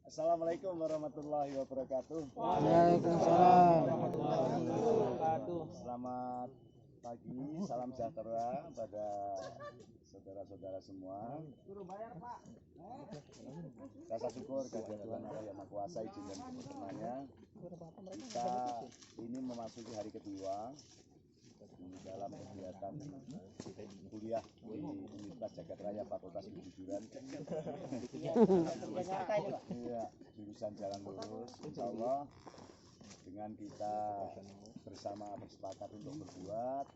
Assalamualaikum warahmatullahi wabarakatuh. Waalaikumsalam warahmatullahi wabarakatuh. Selamat pagi, salam sejahtera pada saudara-saudara semua. Rasa syukur kehadirat Tuhan Allah Yang Maha Kuasa, izin dan keberkahannya. Kita ini memasuki hari kedua di dalam kegiatan kuliah di Universitas Jagat Raya Fakultas Kejujuran. Iya, jurusan Jalan Lurus. Insya Allah dengan kita bersama bersepakat untuk berbuat.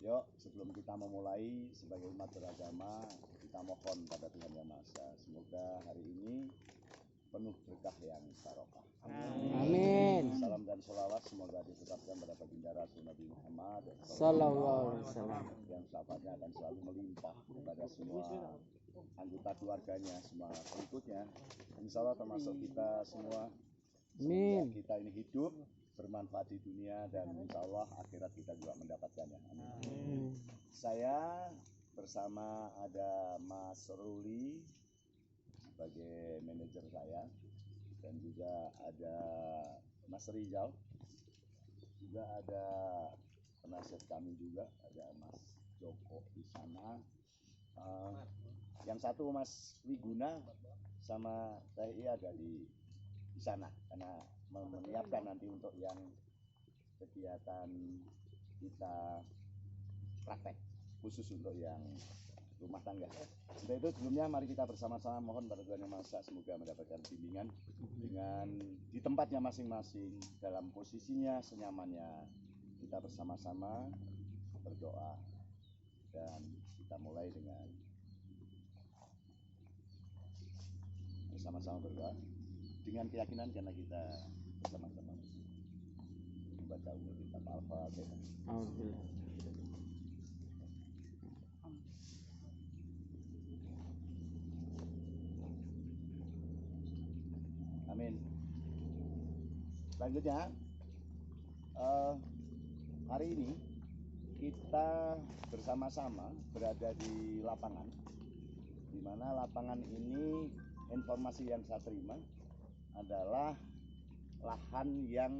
Yuk, sebelum kita memulai sebagai umat beragama, kita mohon pada Tuhan Yang Maha Esa, semoga hari ini penuh berkah yang barokah. Amin. Salam dan sholawat semoga ditetapkan pada baginda Rasul Nabi Muhammad Sallallahu alaihi wasallam, yang syafaatnya akan selalu melimpah kepada semua anggota keluarganya, semua pengikutnya. Insya Allah termasuk kita semua. Amin. Kita ini hidup bermanfaat di dunia dan insya Allah akhirat kita juga mendapatkannya. Amin. Saya bersama ada Mas Ruli sebagai manajer saya, dan juga ada Mas Rizal, juga ada penasihat kami juga, ada Mas Joko di sana. Yang satu Mas Wiguna sama TI ada di sana karena menyiapkan nanti untuk yang kegiatan kita praktek khusus untuk yang rumah tangga. Setelah itu sebelumnya mari kita bersama-sama mohon pada Tuhan Yang Maha Esa semoga mendapatkan bimbingan dengan di tempatnya masing-masing dalam posisinya senyamannya. Kita bersama-sama berdoa dan kita mulai dengan bersama-sama berdoa dengan keyakinan karena kita bersama-sama membaca umur kitab Al-Fatihah. Amin. Selanjutnya, hari ini kita bersama-sama berada di lapangan, di mana lapangan ini informasi yang saya terima adalah lahan yang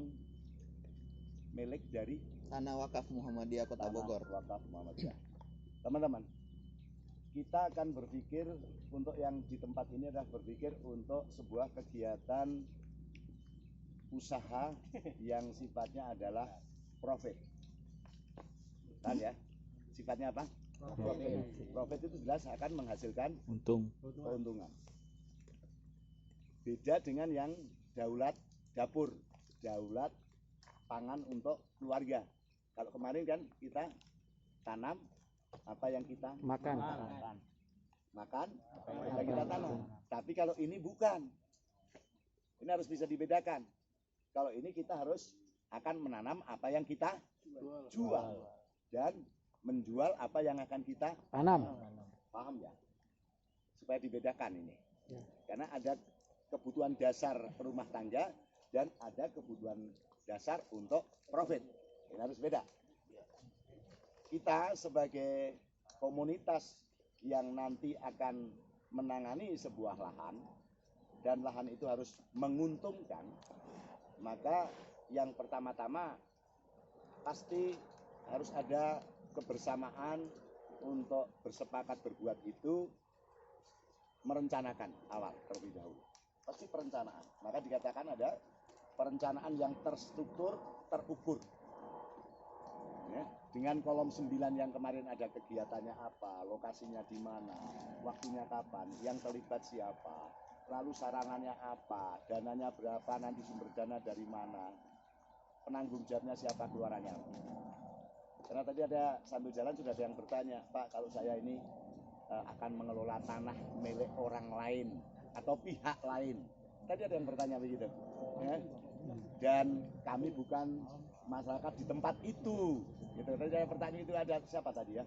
milik dari Tanah Wakaf Muhammadiyah Kota Bogor. Wakaf Muhammadiyah. Teman-teman, kita akan berpikir untuk yang di tempat ini adalah berpikir untuk sebuah kegiatan usaha yang sifatnya adalah profit. Kan ya? Sifatnya apa? Profit. Profit itu jelas akan menghasilkan keuntungan. Beda dengan yang daulat dapur, daulat pangan untuk keluarga. Kalau kemarin kan kita tanam apa yang kita makan apa yang kita tanam. Tapi kalau ini bukan, ini harus bisa dibedakan. Kalau ini kita harus akan menanam apa yang kita jual dan menjual apa yang akan kita tanam. Paham ya? Supaya dibedakan ini. Karena ada kebutuhan dasar rumah tangga dan ada kebutuhan dasar untuk profit. Ini harus beda. Kita sebagai komunitas yang nanti akan menangani sebuah lahan dan lahan itu harus menguntungkan, maka yang pertama-tama pasti harus ada kebersamaan untuk bersepakat berbuat itu, merencanakan awal terlebih dahulu. Pasti perencanaan. Maka dikatakan ada perencanaan yang terstruktur, terukur. Ya, dengan kolom 9 yang kemarin ada kegiatannya apa, lokasinya di mana, waktunya kapan, yang terlibat siapa, lalu sarangannya apa, dananya berapa, nanti sumber dana dari mana, penanggung jawabnya siapa, keluarannya apa. Karena tadi ada sambil jalan sudah ada yang bertanya, Pak, kalau saya ini akan mengelola tanah milik orang lain atau pihak lain. Tadi ada yang bertanya begitu. Ya. Dan kami bukan masyarakat di tempat itu. Gitu. Tadi saya pertanyaan itu ada siapa tadi ya?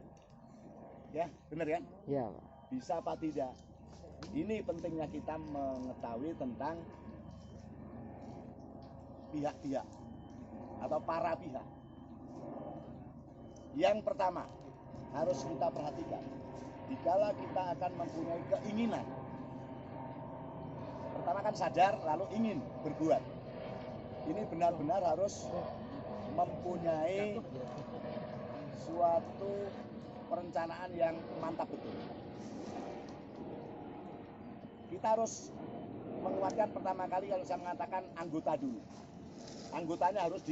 Ya, benar kan? Ya. Bisa apa tidak? Ini pentingnya kita mengetahui tentang pihak-pihak atau para pihak. Yang pertama harus kita perhatikan, dikala kita akan mempunyai keinginan kan sadar lalu ingin berbuat. Ini benar-benar harus mempunyai suatu perencanaan yang mantap betul. Kita harus menguatkan pertama kali kalau saya mengatakan anggota dulu. Anggotanya harus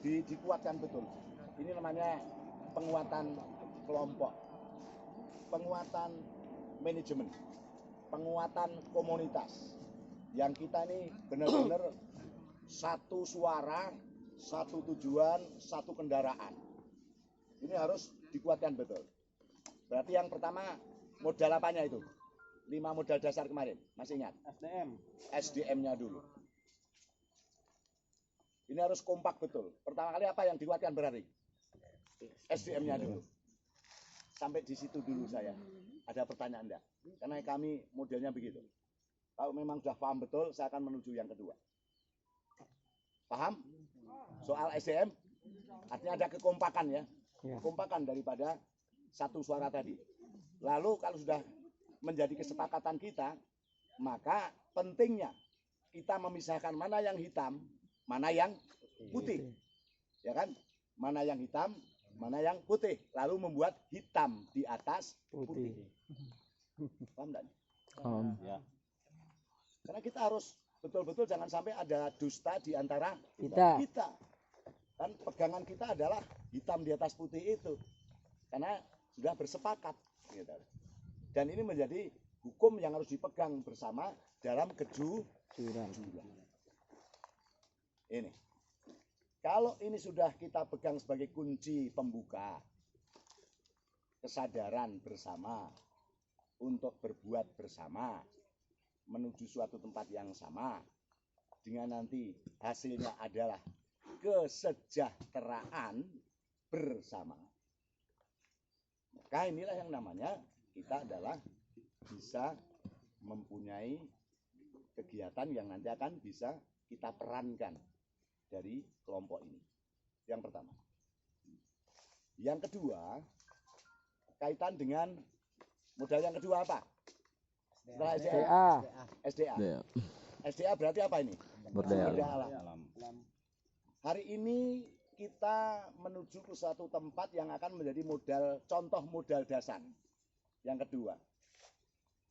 dikuatkan betul. Ini namanya penguatan kelompok, penguatan manajemen, penguatan komunitas. Yang kita ini benar-benar satu suara, satu tujuan, satu kendaraan. Ini harus dikuatkan betul. Berarti yang pertama modal apanya itu? 5 modal dasar kemarin, masih ingat? SDM-nya dulu. Ini harus kompak betul. Pertama kali apa yang dikuatkan berarti? SDM-nya dulu. Sampai di situ dulu saya. Ada pertanyaan enggak? Karena kami modelnya begitu. Kalau memang sudah paham betul, saya akan menuju yang kedua. Paham? Soal SDM, artinya ada kekompakan ya. Kekompakan daripada satu suara tadi. Lalu kalau sudah menjadi kesepakatan kita, maka pentingnya kita memisahkan mana yang hitam, mana yang putih. Ya kan? Mana yang hitam, mana yang putih. Lalu membuat hitam di atas putih. Paham enggak? Ya. Karena kita harus betul-betul jangan sampai ada dusta di antara kita. Kan pegangan kita adalah hitam di atas putih itu. Karena sudah bersepakat gitu. Dan ini menjadi hukum yang harus dipegang bersama dalam kejujuran. Ini. Kalau ini sudah kita pegang sebagai kunci pembuka kesadaran bersama untuk berbuat bersama menuju suatu tempat yang sama, dengan nanti hasilnya adalah kesejahteraan bersama. Maka inilah yang namanya kita adalah bisa mempunyai kegiatan yang nanti akan bisa kita perankan dari kelompok ini. Yang pertama. Yang kedua, kaitan dengan modal yang kedua apa? Setelah SDA. SDA berarti apa ini? Berdaya alam. Hari ini kita menuju ke suatu tempat yang akan menjadi contoh modal dasar. Yang kedua,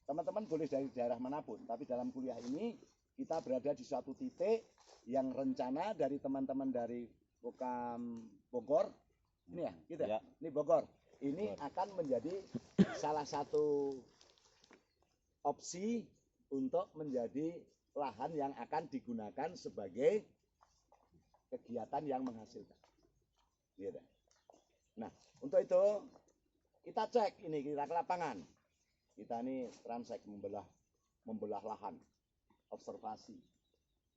teman-teman boleh dari daerah manapun, tapi dalam kuliah ini kita berada di suatu titik yang rencana dari teman-teman dari Bogor, ini ya, gitu ya. Ini Bogor. Ini akan menjadi salah satu opsi untuk menjadi lahan yang akan digunakan sebagai kegiatan yang menghasilkan. Gitu. Nah, untuk itu kita cek ini, kita ke lapangan. Kita ini transek membelah lahan, observasi,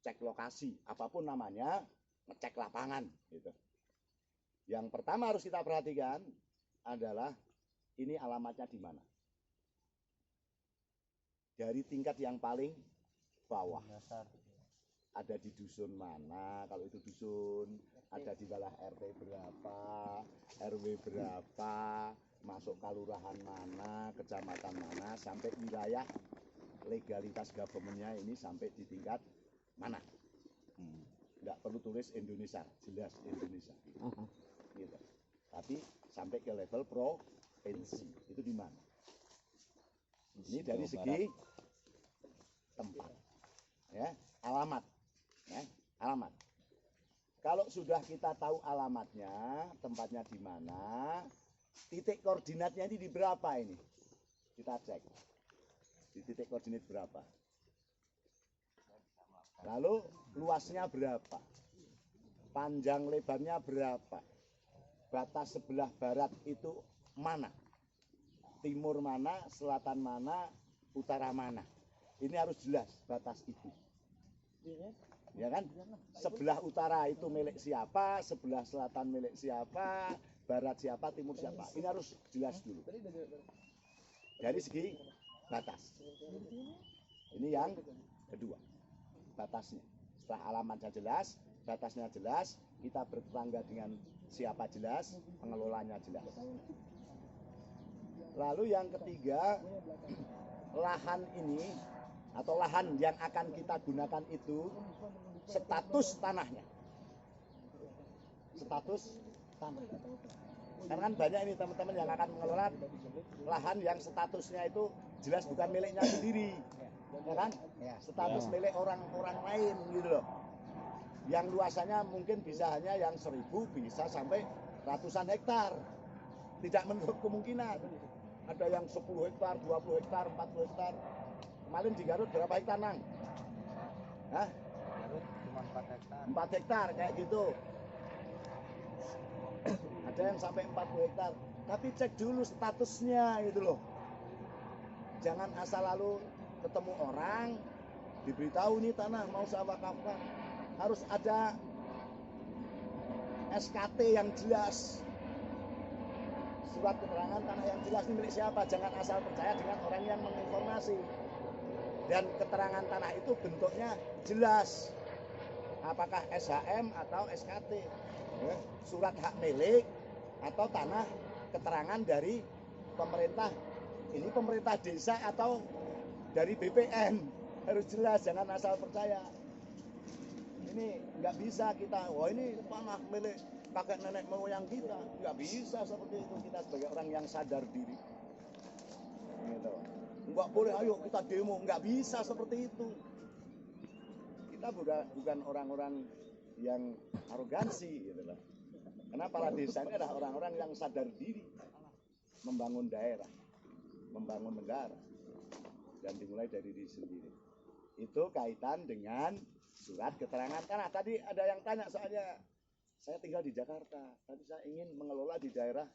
cek lokasi, apapun namanya, ngecek lapangan. Gitu. Yang pertama harus kita perhatikan adalah ini alamatnya di mana. Dari tingkat yang paling bawah. Ada di dusun mana, kalau itu dusun, ada di wilayah RT berapa, RW berapa, masuk kelurahan mana, kecamatan mana, sampai wilayah legalitas government-nya ini sampai di tingkat mana. Nggak perlu tulis Indonesia, jelas Indonesia. Gitu. Tapi sampai ke level provinsi, itu di mana? Ini dari segi tempat, ya, alamat. Ya, alamat. Kalau sudah kita tahu alamatnya, tempatnya di mana, titik koordinatnya ini di berapa ini? Kita cek. Di titik koordinat berapa? Lalu luasnya berapa? Panjang lebarnya berapa? Batas sebelah barat itu mana? Timur mana, selatan mana, utara mana? Ini harus jelas batas itu. Ya kan? Sebelah utara itu milik siapa, sebelah selatan milik siapa, barat siapa, timur siapa. Ini harus jelas dulu. Dari segi batas. Ini yang kedua. Batasnya. Setelah alamatnya jelas, batasnya jelas, kita bertetangga dengan siapa jelas, pengelolanya jelas. Lalu yang ketiga, lahan ini atau lahan yang akan kita gunakan itu status tanahnya. Status tanah. Karena kan banyak ini teman-teman yang akan mengelola lahan yang statusnya itu jelas bukan miliknya sendiri, ya kan? Status milik orang lain gitu loh. Yang luasannya mungkin bisa hanya yang 1000, bisa sampai ratusan hektar. Tidak menutup kemungkinan. Ada yang 10 hektar, 20 hektar, 40 hektar. Kemarin di Garut berapa hektar, Nang? Hah? Garut cuma 4 hektar. 4 hektar kayak gitu. Ada yang sampai 40 hektar. Tapi cek dulu statusnya gitu loh. Jangan asal lalu ketemu orang diberitahu nih tanah mau saya wakafkan. Harus ada SKT yang jelas. Surat keterangan tanah yang jelas ini milik siapa. Jangan asal percaya dengan orang yang menginformasi. Dan keterangan tanah itu bentuknya jelas. Apakah SHM atau SKT. Ya, surat hak milik atau tanah keterangan dari pemerintah. Ini pemerintah desa atau dari BPN. Harus jelas, jangan asal percaya. Ini nggak bisa kita, wah ini tanah milik kakek nenek moyang kita. Nggak bisa seperti itu, kita sebagai orang yang sadar diri. Gitu. Nggak boleh, ayo kita demo, nggak bisa seperti itu. Kita bukan orang-orang yang arogansi gitu loh. Karena para desa ini adalah orang-orang yang sadar diri membangun daerah, membangun negara, dan dimulai dari diri sendiri. Itu kaitan dengan surat keterangan tanah. Tadi ada yang tanya soalnya, saya tinggal di Jakarta, tadi saya ingin mengelola di daerah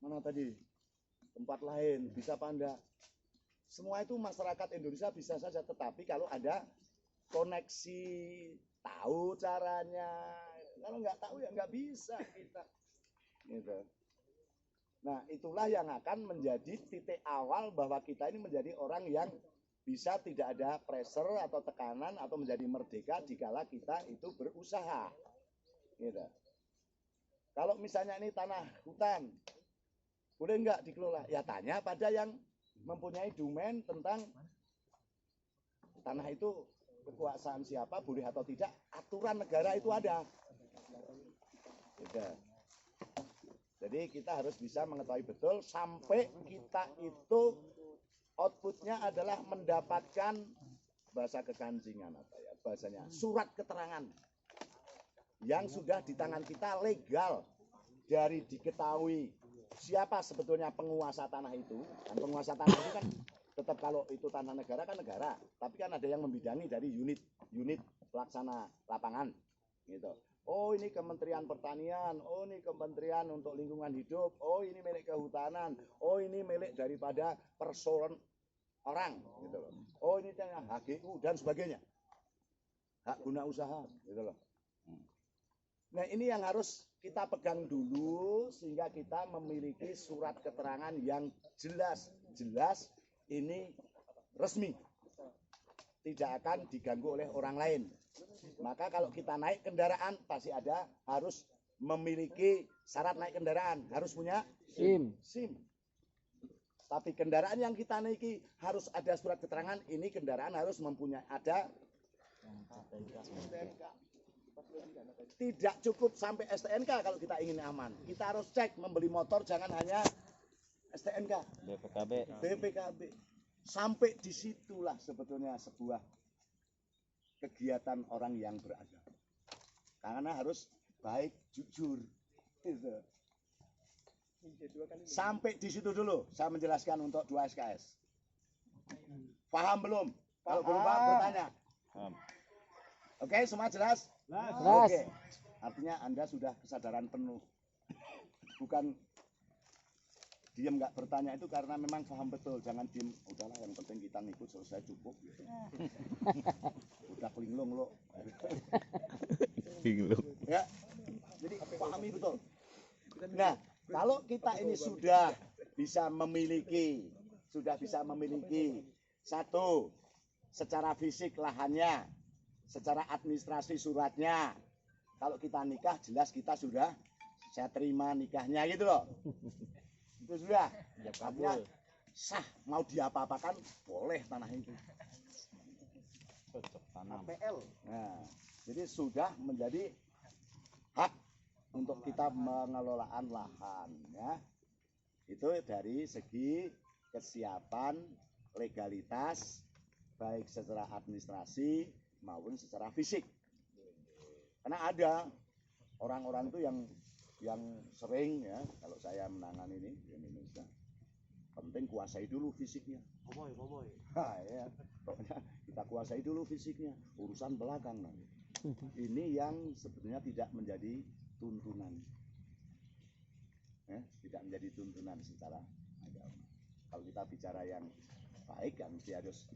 mana tadi, tempat lain, bisa apa enggak? Semua itu masyarakat Indonesia bisa saja, tetapi kalau ada koneksi, tahu caranya. Kalau nggak tahu ya nggak bisa kita. Gitu. Nah itulah yang akan menjadi titik awal bahwa kita ini menjadi orang yang bisa tidak ada pressure atau tekanan atau menjadi merdeka dikala kita itu berusaha. Gitu. Kalau misalnya ini tanah hutan, boleh nggak dikelola? Ya tanya pada yang mempunyai domain tentang tanah itu kekuasaan siapa, boleh atau tidak, aturan negara itu ada. Gitu. Jadi kita harus bisa mengetahui betul sampai kita itu outputnya adalah mendapatkan bahasa kekancingan apa ya bahasanya surat keterangan yang sudah di tangan kita legal dari diketahui siapa sebetulnya penguasa tanah itu. Dan penguasa tanah itu kan tetap kalau itu tanah negara kan negara, tapi kan ada yang membidangi dari unit pelaksana lapangan gitu. Oh ini Kementerian Pertanian, oh ini Kementerian untuk Lingkungan Hidup, oh ini milik Kehutanan, oh ini milik daripada persoalan orang gitu loh. Oh ini HGU dan sebagainya. Hak guna usaha gitu loh. Nah ini yang harus kita pegang dulu sehingga kita memiliki surat keterangan yang jelas ini resmi. Tidak akan diganggu oleh orang lain. Maka kalau kita naik kendaraan pasti ada harus memiliki syarat naik kendaraan, harus punya SIM. Tapi kendaraan yang kita naiki harus ada surat keterangan ini kendaraan harus mempunyai ada STNK. Tidak cukup sampai STNK kalau kita ingin aman. Kita harus cek membeli motor jangan hanya STNK, BPKB. Sampai disitulah sebetulnya sebuah kegiatan orang yang beragama. Karena harus baik, jujur. Gitu. Sampai di situ dulu saya menjelaskan untuk 2 SKS. Paham belum? Kalau belum paham bertanya. Oke, semua jelas? Jelas. Oke. Artinya Anda sudah kesadaran penuh. Bukan diam nggak bertanya itu karena memang paham betul. Jangan diam, udahlah yang penting kita ngikut selesai cukup. Udah kelinglung lo. Ya. Jadi pahami betul. Nah, kalau kita ini sudah bisa memiliki satu secara fisik lahannya, secara administrasi suratnya. Kalau kita nikah jelas kita sudah saya terima nikahnya gitu loh. Itu sudah. Artinya sah mau diapa-apakan boleh tanah itu. PL. Nah, jadi sudah menjadi hak untuk kita mengelolaan lahan ya. Itu dari segi kesiapan, legalitas, baik secara administrasi maupun secara fisik. Karena ada orang-orang itu yang sering ya, kalau saya menangani ini di Indonesia, penting kuasai dulu fisiknya. Boboy. Nah, ya, pokoknya kita kuasai dulu fisiknya, urusan belakang nanti. Ini yang sebenarnya tidak menjadi tuntunan, tidak menjadi tuntunan secara agama. Kalau kita bicara yang baik kan mesti harus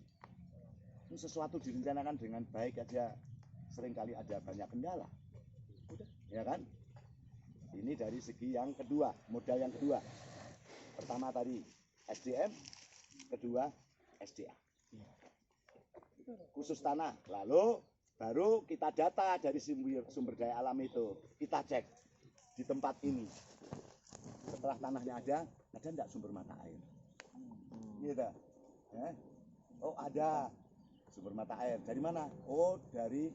sesuatu direncanakan dengan baik aja, seringkali ada banyak kendala, udah, ya kan? Ini dari segi yang kedua, modal yang kedua. Pertama tadi SDM, kedua SDA. Khusus tanah, lalu baru kita data dari sumber daya alam itu, kita cek di tempat ini. Setelah tanahnya ada enggak sumber mata air? Gitu. Oh ada sumber mata air. Dari mana? Oh dari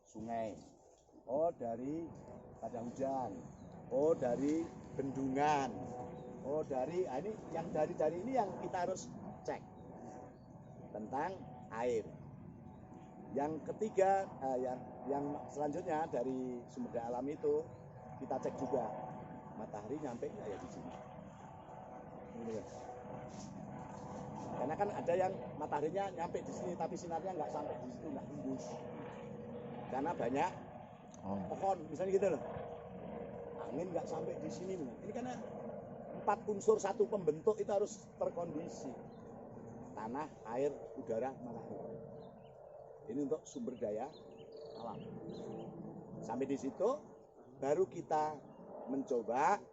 sungai. Oh dari pada hujan. Oh dari bendungan. Oh dari ini yang dari ini yang kita harus cek tentang air. Yang ketiga, yang selanjutnya dari sumber daya alam itu kita cek juga matahari nyampe nggak ya di sini. Karena kan ada yang mataharinya nyampe di sini tapi sinarnya nggak sampai di situ, nggak tembus. Karena banyak pohon, misalnya gitu loh. Angin nggak sampai di sini. Ini karena 4 unsur satu pembentuk itu harus terkondisi. Tanah, air, udara, matahari. Ini untuk sumber daya alam. Sampai di situ baru kita mencoba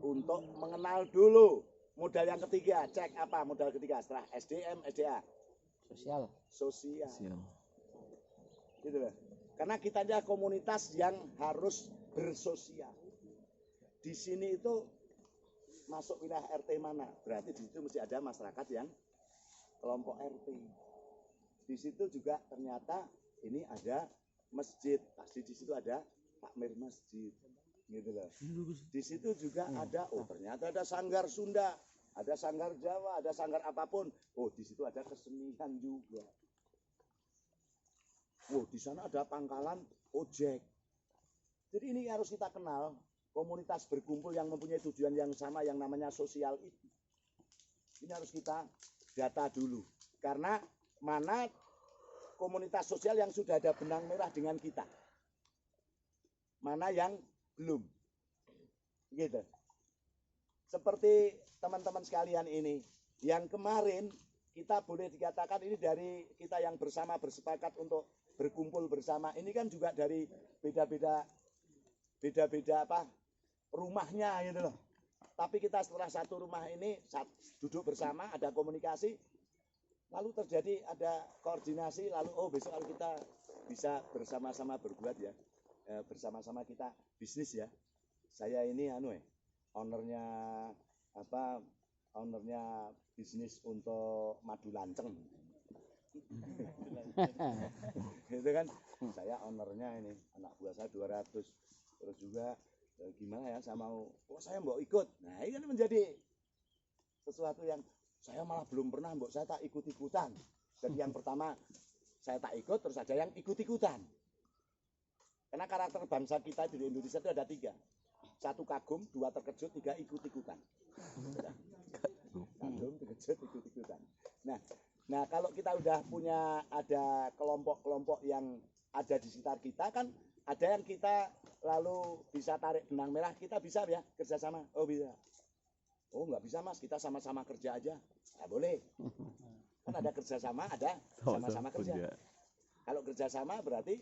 untuk mengenal dulu modal yang ketiga. Cek apa modal ketiga setelah SDM, SDA? Sosial. Gitu loh. Karena kita adalah komunitas yang harus bersosial. Di sini itu masuk wilayah RT mana? Berarti di situ mesti ada masyarakat yang kelompok RT. Di situ juga ternyata ini ada masjid, pasti di situ ada takmir masjid, gitu loh. Di situ juga ada, oh ternyata ada sanggar Sunda, ada sanggar Jawa, ada sanggar apapun. Oh di situ ada kesenian juga. Oh di sana ada pangkalan ojek. Jadi ini harus kita kenal, komunitas berkumpul yang mempunyai tujuan yang sama yang namanya sosial itu. Ini harus kita data dulu, karena mana komunitas sosial yang sudah ada benang merah dengan kita, mana yang belum, gitu. Seperti teman-teman sekalian ini, yang kemarin kita boleh dikatakan ini dari kita yang bersama bersepakat untuk berkumpul bersama. Ini kan juga dari beda-beda apa rumahnya, gitu loh. Tapi kita setelah satu rumah ini duduk bersama, ada komunikasi. Lalu terjadi ada koordinasi, lalu oh besok kalau kita bisa bersama-sama berbuat ya, bersama-sama kita bisnis ya. Saya ini ownernya bisnis untuk madu lanceng. Itu kan saya ownernya ini, anak buah saya 200. Terus juga gimana ya, saya mau, saya mau ikut. Nah ini kan menjadi sesuatu yang saya malah belum pernah, saya tak ikut-ikutan. Jadi yang pertama saya tak ikut, terus ada yang ikut-ikutan. Karena karakter bangsa kita di Indonesia itu ada 3. 1 kagum, 2 terkejut, 3 ikut-ikutan. Kagum, terkejut, ikut-ikutan. Nah kalau kita udah punya ada kelompok-kelompok yang ada di sekitar kita, kan ada yang kita lalu bisa tarik benang merah, kita bisa ya kerjasama. Oh bisa. Oh nggak bisa mas, kita sama-sama kerja aja. Nggak boleh. Kan ada kerjasama, ada sama-sama kerja. Kalau kerjasama berarti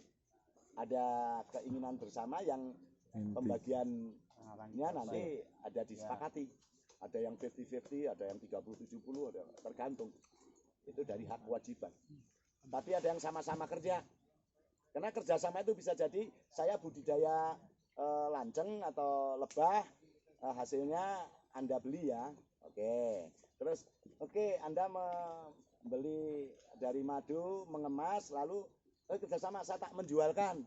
ada keinginan bersama yang pembagiannya nanti ada disepakati. Ada yang 50-50, ada yang 30-70, ada tergantung. Itu dari hak kewajiban. Tapi ada yang sama-sama kerja. Karena kerjasama itu bisa jadi saya budidaya lanceng atau lebah, hasilnya Anda beli ya, oke. Terus, oke, Anda membeli dari madu, mengemas, lalu kerjasama saya tak menjualkan.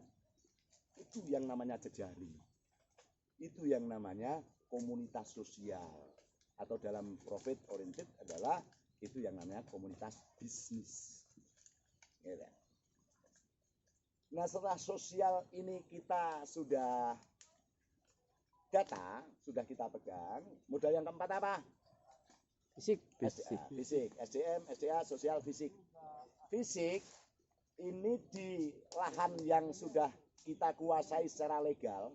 Itu yang namanya jejaring. Itu yang namanya komunitas sosial. Atau dalam profit oriented adalah itu yang namanya komunitas bisnis. Ya. Nah, setelah sosial ini kita sudah data, sudah kita pegang. Modal yang keempat apa? Fisik. Fisik. SDM, SDA, sosial, fisik. Fisik ini di lahan yang sudah kita kuasai secara legal,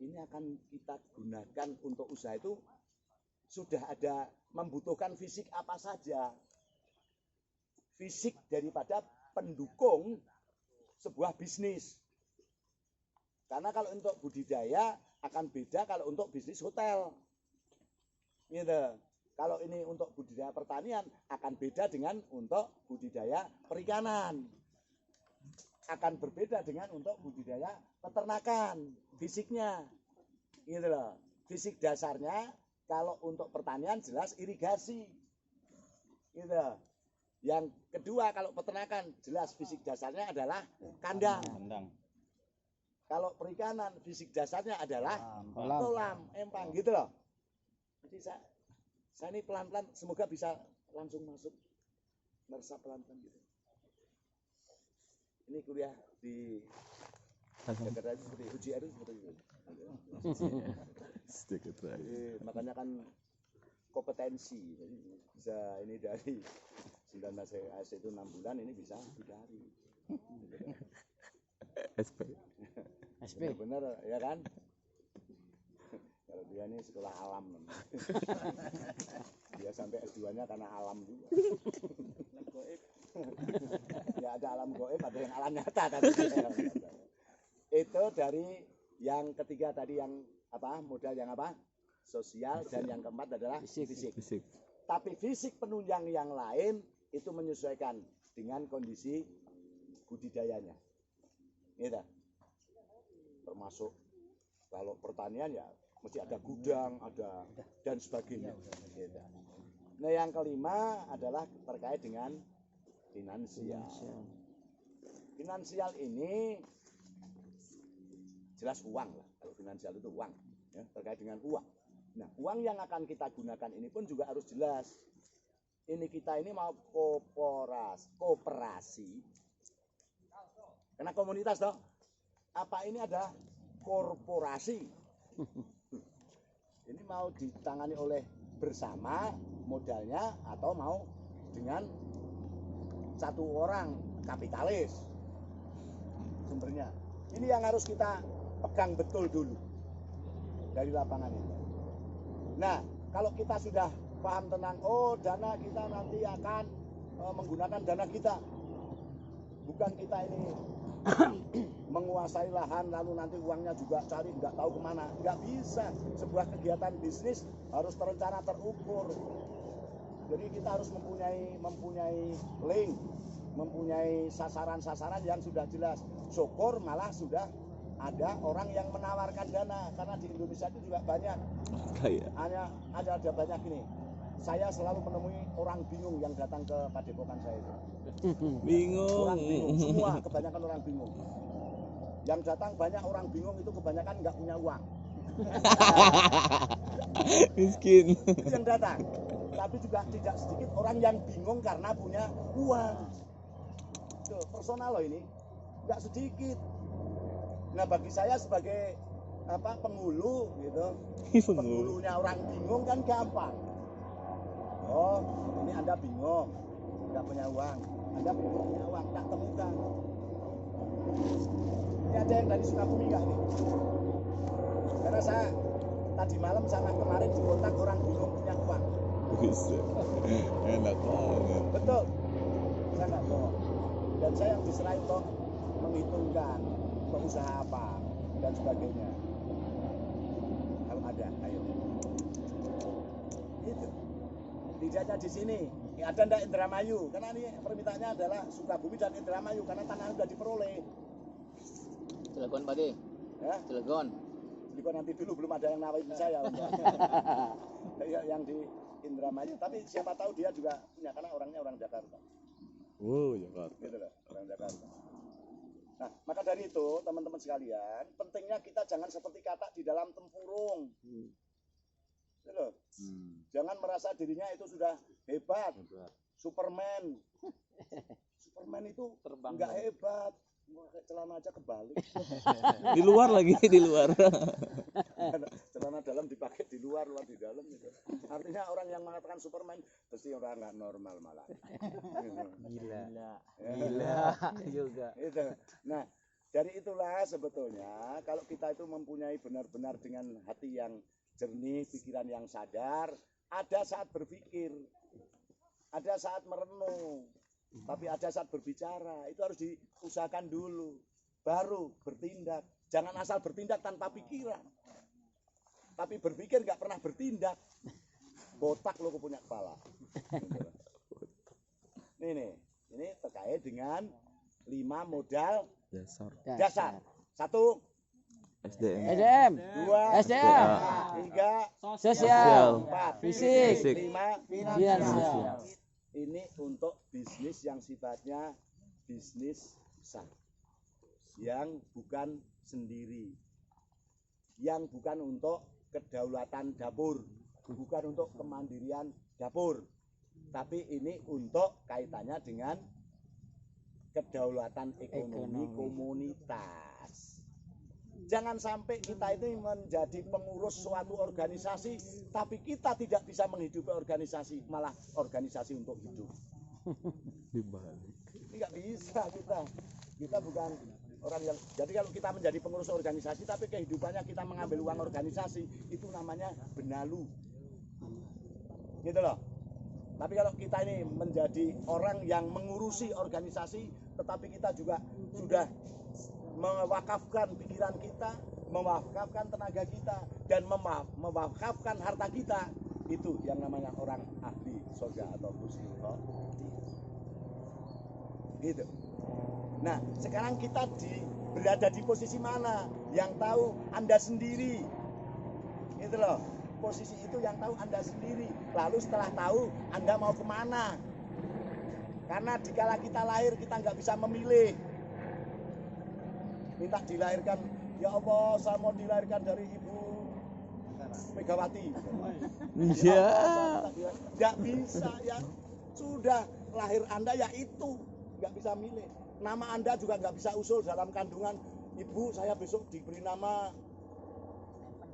ini akan kita gunakan untuk usaha itu sudah ada membutuhkan fisik apa saja. Fisik daripada pendukung sebuah bisnis. Karena kalau untuk budidaya akan beda kalau untuk bisnis hotel. Gitu. Kalau ini untuk budidaya pertanian akan beda dengan untuk budidaya perikanan. Akan berbeda dengan untuk budidaya peternakan, fisiknya. Gitu loh. Fisik dasarnya kalau untuk pertanian jelas irigasi. Gitu. Yang kedua kalau peternakan jelas fisik dasarnya adalah kandang. Kalau perikanan fisik dasarnya adalah kolam, empang gitu loh. Jadi saya ini pelan-pelan semoga bisa langsung masuk meresap pelan-pelan gitu. Ini kuliah di Jakarta itu seperti UGR itu seperti itu. Sedikit lagi. Makanya kan kompetensi. Jadi bisa ini dari 19 AS itu 6 bulan ini bisa 3 hari. SP. Benar ya kan? Kalau dia ini sekolah alam. Dia sampai S2-nya karena alam juga. Ya ada alam goib, ada yang alam nyata tadi. Itu dari yang ketiga tadi yang apa? Modal yang apa? Sosial, dan yang keempat adalah fisik. Tapi fisik penunjang yang lain itu menyesuaikan dengan kondisi budidayanya. Gitu. Termasuk kalau pertanian ya mesti ada gudang, ada dan sebagainya. Gitu. Nah, yang kelima adalah terkait dengan finansial. Finansial ini jelas uang lah. Kalau finansial itu uang, ya, terkait dengan uang. Nah, uang yang akan kita gunakan ini pun juga harus jelas. Ini kita ini mau koperasi. Karena komunitas toh. Apa ini ada korporasi? Ini mau ditangani oleh bersama modalnya atau mau dengan satu orang kapitalis sumbernya. Ini yang harus kita pegang betul dulu dari lapangan ini. Nah, kalau kita sudah paham tentang dana kita nanti akan menggunakan dana kita, bukan kita ini menguasai lahan lalu nanti uangnya juga cari nggak tahu kemana, nggak bisa. Sebuah kegiatan bisnis harus terencana, terukur. Jadi kita harus mempunyai link, mempunyai sasaran-sasaran yang sudah jelas. Syukur malah sudah ada orang yang menawarkan dana, karena di Indonesia itu juga banyak. Hanya ada banyak ini. Saya selalu menemui orang bingung yang datang ke padepokan saya itu. Bingung. Orang bingung, semua kebanyakan orang bingung. Yang datang banyak orang bingung itu kebanyakan nggak punya uang. Miskin. Itu yang datang. Tapi juga tidak sedikit orang yang bingung karena punya uang. Tuh, personal loh ini, nggak sedikit. Nah, bagi saya sebagai penghulu gitu, penghulunya orang bingung kan gampang. Oh, ini Anda bingung, nggak punya uang. Anda bingung punya uang, tak temukan. Ini ada yang dari Sukabumi nggak nih? Karena saya tadi malam sama kemarin di kontak orang bingung punya uang. Bisa. Enak banget. Betul. Saya nggak bohong. Dan saya yang diserai untuk menghitungkan untuk usaha apa dan sebagainya. Kalau ada, ayo. Itu. Tidak hanya di sini. Ada ndak Indramayu? Karena ini permintaannya adalah Sukabumi dan Indramayu karena tanah sudah diperoleh. Cilegon Pak De. Ya? Cilegon. Cilegon nanti dulu, belum ada yang nawarin saya. Yang di Indramayu, tapi siapa tahu dia juga punya, karena orangnya orang Jakarta. Oh, Jakarta. Gitu loh, orang Jakarta. Nah, maka dari itu teman-teman sekalian, pentingnya kita jangan seperti katak di dalam tempurung. Gitu loh. Jangan merasa dirinya itu sudah hebat, Superman. Superman itu enggak hebat, pakai celana aja kebalik. Di luar lagi, di luar. Celana dalam dipakai di luar di dalam gitu. Artinya orang yang mengatakan Superman pasti orang nggak normal malah. Gila juga. Itu. Nah, dari itulah sebetulnya kalau kita itu mempunyai benar-benar dengan hati yang jernih, pikiran yang sadar, ada saat berpikir, ada saat merenung, tapi ada saat berbicara. Itu harus diusahakan dulu, baru bertindak. Jangan asal bertindak tanpa pikiran. Tapi berpikir nggak pernah bertindak, botak lo punya kepala. Ini terkait dengan 5 modal dasar. 1. SDM, 2. SDM, 3. sosial, 4. fisik, 5. finansial. Ini untuk bisnis yang sifatnya bisnis besar, yang bukan sendiri, yang bukan untuk kedaulatan dapur, bukan untuk kemandirian dapur, tapi ini untuk kaitannya dengan kedaulatan ekonomi komunitas. Jangan sampai kita ini menjadi pengurus suatu organisasi, tapi kita tidak bisa menghidupi organisasi, malah organisasi untuk hidup. Dibalik. Ini nggak bisa kita. Kita bukan orang yang. Jadi kalau kita menjadi pengurus organisasi, tapi kehidupannya kita mengambil uang organisasi, itu namanya benalu. Gitu loh. Tapi kalau kita ini menjadi orang yang mengurusi organisasi, tetapi kita juga sudah mewakafkan pikiran kita, mewakafkan tenaga kita, dan mewakafkan harta kita, itu yang namanya orang ahli surga atau kursi roh. Gitu. Nah, sekarang kita berada di posisi mana? Yang tahu Anda sendiri. Gitu loh. Posisi itu yang tahu Anda sendiri. Lalu setelah tahu, Anda mau kemana? Karena dikala kita lahir, kita nggak bisa memilih. Minta dilahirkan, ya Allah, saya mau dilahirkan dari Ibu Megawati. Iya. Nggak bisa ya. Sudah lahir Anda ya itu, nggak bisa milih. Nama Anda juga nggak bisa usul dalam kandungan. Ibu, saya besok diberi nama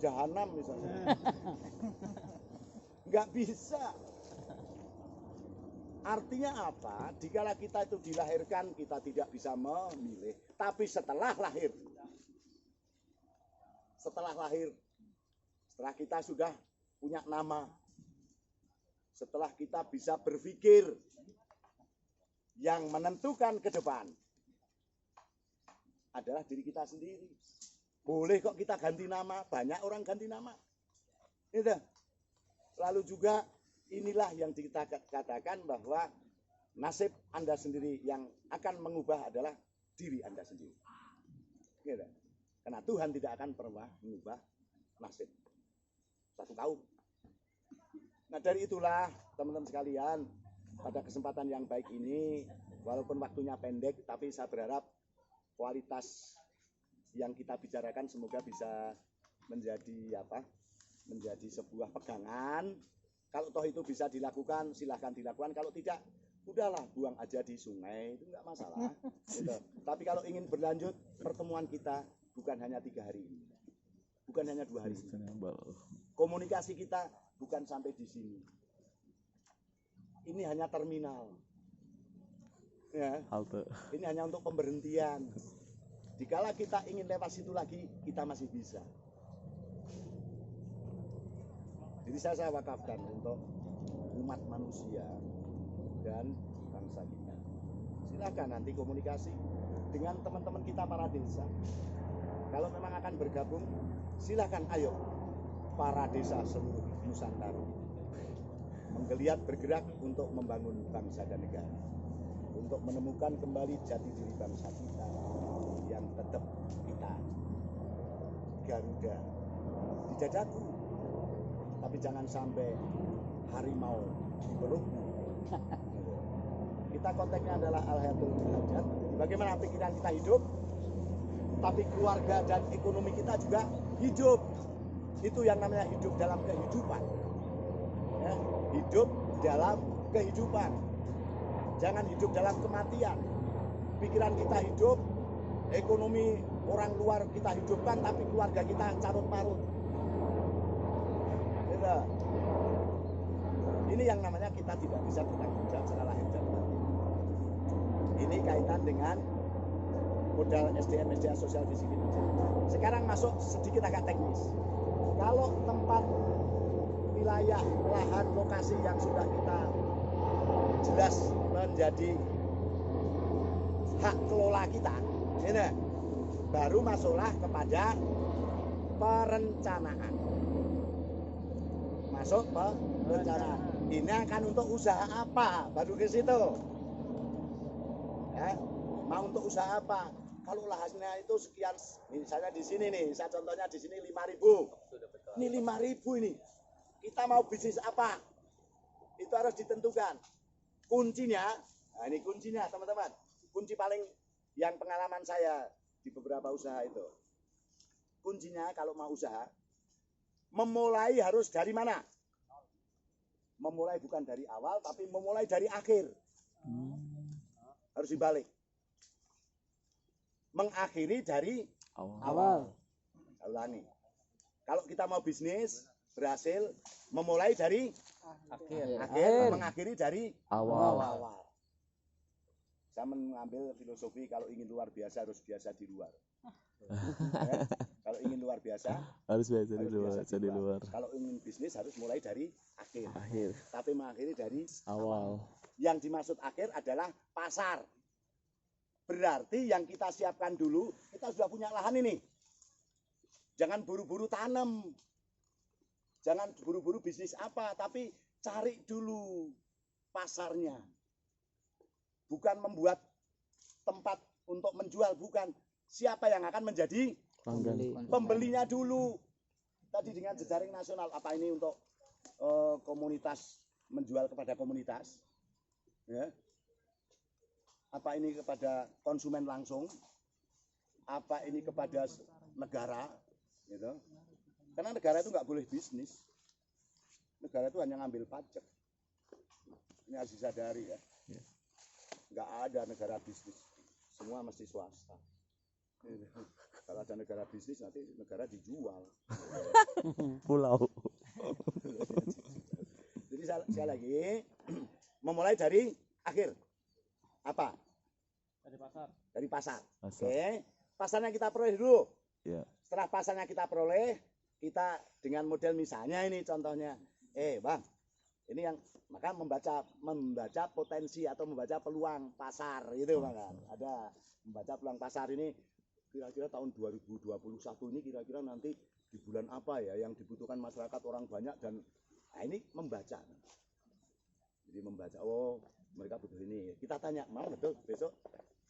Jahanam misalnya. Nggak bisa. Artinya apa? Dikala kita itu dilahirkan, kita tidak bisa memilih. Tapi setelah lahir, setelah kita sudah punya nama, setelah kita bisa berpikir, yang menentukan ke depan adalah diri kita sendiri. Boleh kok kita ganti nama, banyak orang ganti nama. Gitu. Lalu juga inilah yang kita katakan bahwa nasib Anda sendiri yang akan mengubah adalah diri Anda sendiri. Gitu. Karena Tuhan tidak akan pernah mengubah nasib. 1 tahun. Nah dari itulah teman-teman sekalian, pada kesempatan yang baik ini, walaupun waktunya pendek, tapi saya berharap kualitas yang kita bicarakan semoga bisa menjadi menjadi sebuah pegangan. Kalau toh itu bisa dilakukan, silahkan dilakukan. Kalau tidak, udahlah buang aja di sungai, itu enggak masalah. Gitu. Tapi kalau ingin berlanjut, pertemuan kita bukan hanya 3 hari ini, bukan hanya 2 hari ini. Komunikasi kita bukan sampai di sini. Ini hanya terminal. Ya. Halte. Ini hanya untuk pemberhentian. Dikala kita ingin lewat situ lagi, kita masih bisa. Jadi saya wakafkan untuk umat manusia dan bangsa kita. Silakan nanti komunikasi dengan teman-teman kita para desa. Kalau memang akan bergabung, silakan ayo para desa seluruh Nusantara. Menggeliat bergerak untuk membangun bangsa dan negara. Untuk menemukan kembali jati diri bangsa kita yang tetap kita Garuda dijajaki, tapi jangan sampai harimau di pelukmu. Kita konteksnya adalah al-hayatul hajat. Bagaimana pikiran kita hidup, tapi keluarga dan ekonomi kita juga hidup. Itu yang namanya hidup dalam kehidupan. Ya, hidup dalam kehidupan. Jangan hidup dalam kematian. Pikiran kita hidup, ekonomi orang luar kita hidupkan, tapi keluarga kita carut marut. Gitu. Ini yang namanya kita tidak bisa bertanggung jawab secara lahir dan batin. Ini kaitan dengan modal SDM sosial disiplin. Sekarang masuk sedikit agak teknis. Kalau tempat wilayah, lahan, lokasi yang sudah kita jelas menjadi hak kelola kita, ini baru masuklah kepada perencanaan. Masuk perencanaan. Ini akan untuk usaha apa? Baru ke situ. Ya, mau untuk usaha apa? Kalau lahannya itu sekian, misalnya di sini nih, saya contohnya di sini 5.000. Ini 5.000 ini. Kita mau bisnis apa? Itu harus ditentukan. Kuncinya, nah ini kuncinya teman-teman. Kunci paling yang pengalaman saya di beberapa usaha itu. Kuncinya kalau mau usaha, memulai harus dari mana? Memulai bukan dari awal, tapi memulai dari akhir. Harus dibalik. Mengakhiri dari awal. Ulangi. Kalau kita mau bisnis berhasil, memulai dari akhir. Mengakhiri dari awal. Saya mengambil filosofi kalau ingin luar biasa harus biasa di luar. Ya, kalau ingin luar biasa harus biasa di luar. Kalau ingin bisnis harus mulai dari akhir. Tapi mengakhiri dari Awal. Yang dimaksud akhir adalah pasar. Berarti yang kita siapkan dulu, kita sudah punya lahan ini. Jangan buru-buru tanam. Jangan buru-buru bisnis apa, tapi cari dulu pasarnya. Bukan membuat tempat untuk menjual, bukan. Siapa yang akan menjadi pembelinya dulu. Tadi dengan jejaring nasional, apa ini untuk komunitas, menjual kepada komunitas, ya. Apa ini kepada konsumen langsung, apa ini kepada negara, gitu. Karena negara itu nggak boleh bisnis, negara itu hanya ngambil pajak. Ini harus disadari ya, nggak ada negara bisnis, semua mesti swasta. Kalau ada negara bisnis nanti negara dijual. Pulau. Jadi saya lagi memulai dari akhir. Apa? Dari pasar. Oke. Pasarnya kita peroleh dulu. Ya. Setelah pasarnya kita peroleh, kita dengan model misalnya ini contohnya. Bang, ini yang maka membaca potensi atau membaca peluang pasar gitu Bang. Ada membaca peluang pasar ini kira-kira tahun 2021 ini kira-kira nanti di bulan apa ya yang dibutuhkan masyarakat orang banyak dan nah ini membaca. Jadi membaca, oh mereka butuh ini. Kita tanya, mau betul besok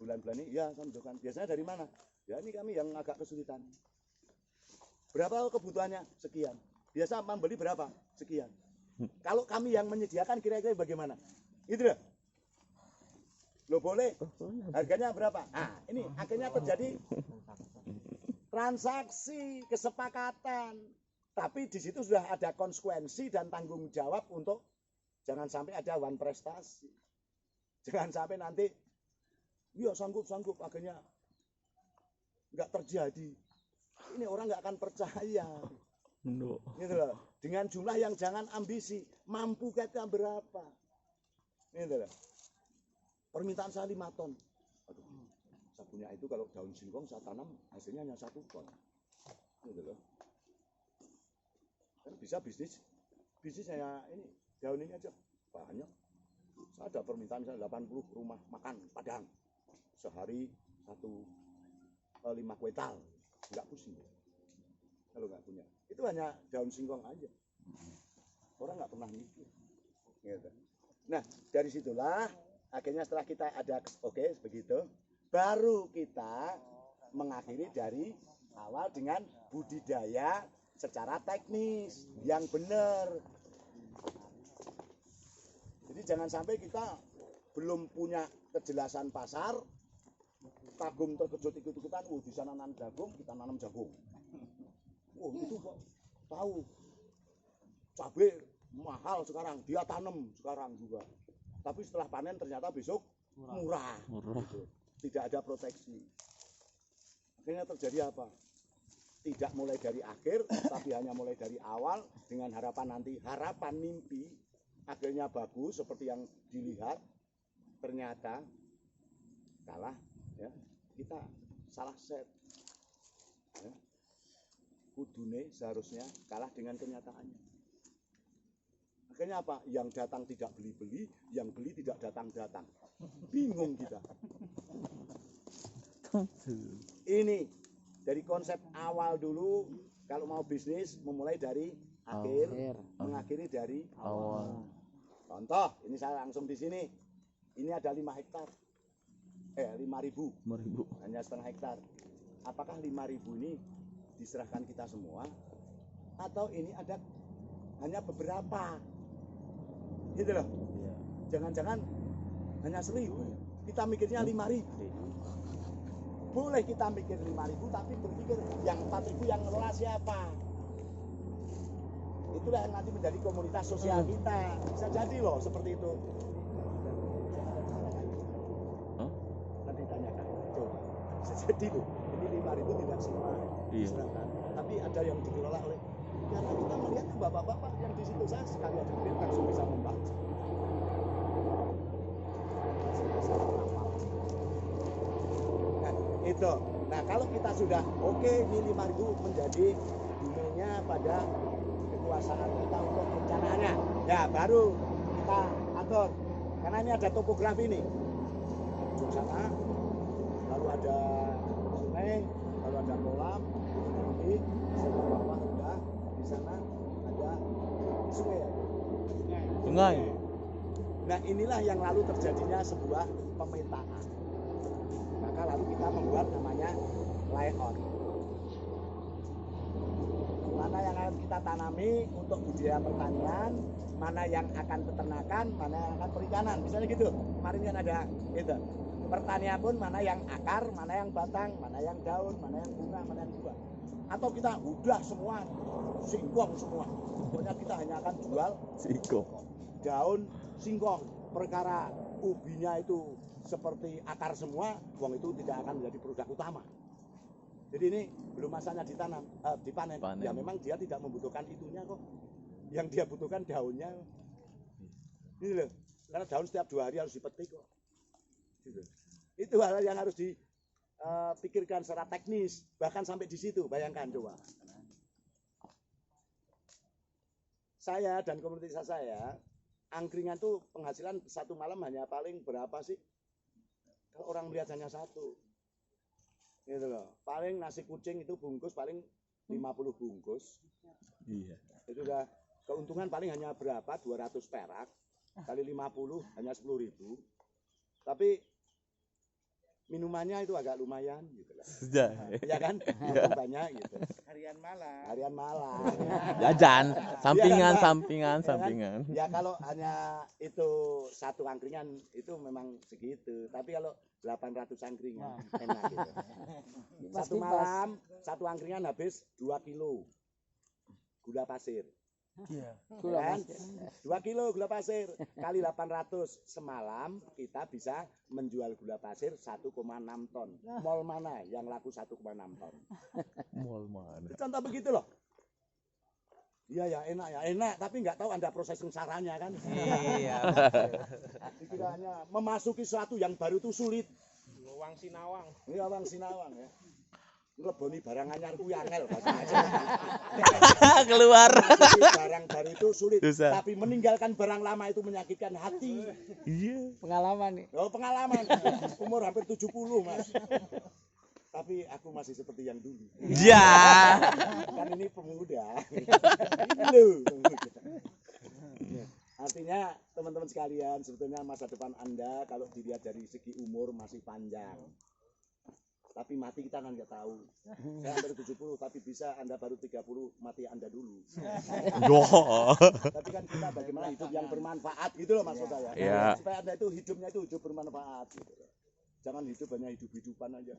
bulan-bulan ini? Ya, saya butuhkan. Biasanya dari mana? Ya ini kami yang agak kesulitan. Berapa kebutuhannya? Sekian. Biasa membeli berapa? Sekian. Kalau kami yang menyediakan kira-kira bagaimana? Gitu loh. Lo boleh? Harganya berapa? Nah, ini akhirnya terjadi transaksi, kesepakatan. Tapi di situ sudah ada konsekuensi dan tanggung jawab untuk jangan sampai ada one prestasi. Jangan sampai nanti, ya sanggup-sanggup, akhirnya nggak terjadi. Ini orang nggak akan percaya. Gitu loh. Dengan jumlah yang jangan ambisi, mampu kita berapa? Gitu loh. Permintaan saya 5 ton. Aduh, saya punya itu kalau daun singkong saya tanam hasilnya hanya 1 ton. Gitu loh. Kan bisa bisnis saya ini daun ini aja banyak. Saya ada permintaan saya 80 rumah makan Padang. Sehari 5 kuintal. Enggak pusing. Kalau nggak punya. Itu hanya daun singkong aja. Orang nggak pernah mikir. Gitu. Nah, dari situlah akhirnya setelah kita ada oke begitu, baru kita mengakhiri dari awal dengan budidaya secara teknis yang benar. Jadi jangan sampai kita belum punya kejelasan pasar, kagum terkejut ikut-ikutan, di sana nanam jagung, kita nanam jagung. Itu kok tahu cabai mahal sekarang, dia tanam sekarang juga. Tapi setelah panen ternyata besok murah. Gitu. Tidak ada proteksi. Akhirnya terjadi apa? Tidak mulai dari akhir, tapi hanya mulai dari awal dengan harapan nanti, harapan mimpi akhirnya bagus seperti yang dilihat, ternyata kalah, ya. Kita salah set. Ya. Kudune seharusnya kalah dengan kenyataannya. Akhirnya apa? Yang datang tidak beli-beli, yang beli tidak datang-datang. Bingung kita. Ini dari konsep awal dulu, kalau mau bisnis memulai dari akhir, mengakhiri dari awal. Contoh, ini saya langsung di sini. Ini ada 5 hektar. 5.000. Hanya setengah hektar. Apakah 5.000 ini diserahkan kita semua? Atau ini ada hanya beberapa? Gitu loh. Jangan-jangan hanya 1.000. Kita mikirnya 5.000. Boleh kita mikir 5.000, tapi berpikir yang 4.000 yang ngelola siapa? Itulah yang nanti menjadi komunitas sosial kita. Bisa jadi loh seperti itu. Nanti tanyakan. Coba. Bisa jadi loh. Ini 5.000 tidak semua diserahkan. Tapi ada yang dikelola oleh. Karena kita melihat bapak-bapak yang di situ, saya sekali ada duit langsung bisa membaca. Itu. Nah, kalau kita sudah oke, ini 5.000 menjadi domainnya pada kekuasaan kita untuk perencanaannya. Ya, baru kita atur. Karena ini ada topografi nih. Di sana, lalu ada sungai, lalu ada kolam, nanti sebelah bawah udah di sana ada sungai. Sungai. Nah, inilah yang lalu terjadinya sebuah pemetaan. Maka lalu kita membuat namanya layout. Mana yang akan kita tanami untuk budidaya pertanian, mana yang akan peternakan, mana yang akan perikanan. Misalnya gitu. Kemarin kan ada itu. Pertanian pun mana yang akar, mana yang batang, mana yang daun, mana yang bunga, mana yang buah. Atau kita udah semua singkong semua. Pokoknya kita hanya akan jual Singkong. daun singkong. Perkara ubinya itu seperti akar semua, uang itu tidak akan menjadi produk utama. Jadi ini belum masanya dipanen. Ya memang dia tidak membutuhkan itunya kok. Yang dia butuhkan daunnya. Ini loh. Karena daun setiap 2 hari harus dipetik kok. Gitu. Itu hal yang harus dipikirkan secara teknis. Bahkan sampai di situ, bayangkan coba. Saya dan komunitas saya, angkringan tuh penghasilan satu malam hanya paling berapa sih? Kalau orang melihat hanya 1. Gitu loh. Paling nasi kucing itu bungkus paling 50 bungkus. Iya. Itu udah keuntungan paling hanya berapa? 200 perak kali 50 hanya 10.000. Tapi minumannya itu agak lumayan gitu lah. Ya kan? Banyak gitu. Harian malam. Harian malam. Jajan, sampingan, Ya, sampingan, ya kan? sampingan. Ya kalau hanya itu satu angkringan itu memang segitu. Tapi kalau 800 angkringan enak gitu. Satu malam satu angkringan habis 2 kilo gula pasir. Iya. Kan? 2 kilo gula pasir kali 800 semalam kita bisa menjual gula pasir 1,6 ton. Mall mana yang laku 1,6 ton? Mall mana? Contoh begitu loh. Iya ya enak tapi nggak tahu Anda proses sengsaranya kan. Iya. Dikiranya memasuki sesuatu yang baru itu sulit. Wang sinawang. Iya Wang sinawang ya. Ngeleboni barang anyar kuwi angel bahasa aja. Keluar. Barang baru itu sulit, Susah. tapi meninggalkan barang lama itu menyakitkan hati. Iya. Pengalaman nih. Oh, pengalaman. Umur hampir 70, Mas. Tapi aku masih seperti yang dulu. Iya. Kan ini pemuda. Loh, pemuda. Artinya teman-teman sekalian, sebetulnya masa depan Anda kalau dilihat dari segi umur masih panjang. tapi mati kita kan nggak tahu. Saya baru 70, tapi bisa Anda baru 30, mati Anda dulu. Yo. Tapi kan kita bagaimana hidup yang bermanfaat gitu loh maksud saya. Iya. Supaya Anda itu hidupnya itu hidup bermanfaat gitu. Jangan hidup hanya hidup-hidupan aja.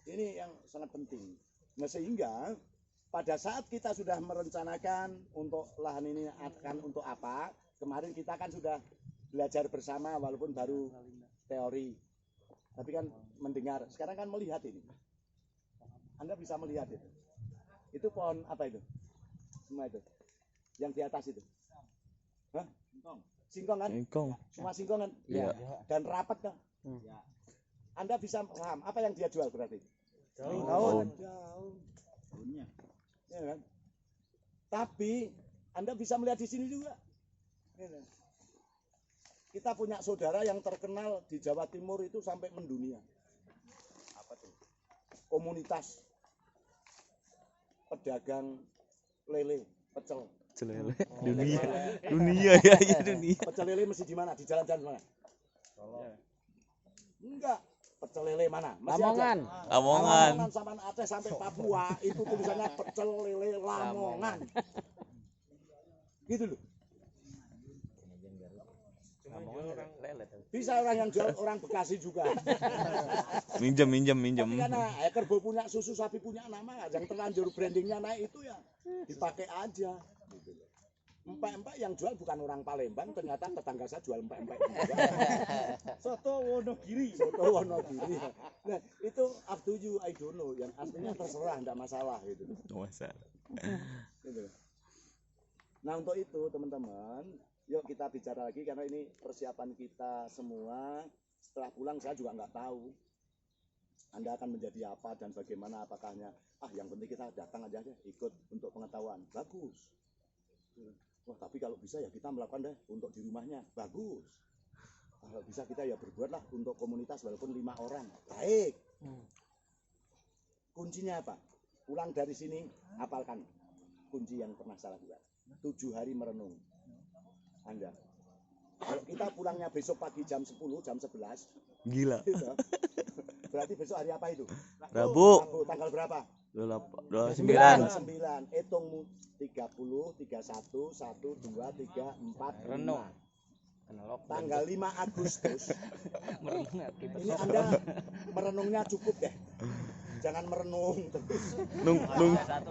Ini yang sangat penting. Nah sehingga pada saat kita sudah merencanakan untuk lahan ini akan untuk apa, kemarin kita kan sudah belajar bersama walaupun baru teori. Tapi kan mendengar, sekarang kan melihat ini. Anda bisa melihat itu. Itu pohon apa itu? Semua itu. Yang di atas itu. Hah? Singkong kan? Singkong. Semua singkong kan? Iya. Dan rapat kan? Anda bisa paham apa yang dia jual berarti? Daun. Daunnya. Ya kan? Tapi Anda bisa melihat di sini juga. Ya kan? Kita punya saudara yang terkenal di Jawa Timur itu sampai mendunia. Apa tuh? Komunitas pedagang lele, pecel. Celele. Dunia ya, dunia. Pecel lele mesti di mana? Di jalan-jalan mana? Enggak. Pecel lele mana? Masih Lamongan. ada. Lamongan. Lamongan sampai Aceh sampai Papua itu tulisannya pecel lele Lamongan. Gitu loh. Bisa orang yang jual orang Bekasi juga. Minjem. Tapi karena Kerbau punya susu, sapi punya nama, yang terlanjur brandingnya naik itu ya dipakai aja. Gitu loh. Empek-empek yang jual bukan orang Palembang, ternyata tetangga saya jual empek-empek. Soto Wonogiri. Nah, itu up to you, I don't know. Yang aslinya terserah, enggak masalah gitu. Masalah. Gitu. Nah, untuk itu teman-teman, yuk kita bicara lagi karena ini persiapan kita semua. Setelah pulang saya juga nggak tahu Anda akan menjadi apa dan bagaimana, apakahnya yang penting kita datang aja deh, ikut untuk pengetahuan. Bagus. Wah, tapi kalau bisa ya kita melakukan deh untuk di rumahnya. Bagus. Kalau bisa kita ya berbuatlah untuk komunitas walaupun 5 orang. Baik. Kuncinya apa? Pulang dari sini hafalkan kunci yang pernah salah buat. 7 hari merenung. Anda. Kalau kita pulangnya besok pagi jam 10, jam 11. Gila. Gitu, berarti besok hari apa itu? Rabu. Tanggal berapa? 29. 9. Hitung 30, 31, 1, 2, 3, 4, 5. Tanggal 5 Agustus. Ini Anda merenungnya cukup deh. Jangan merenung terus.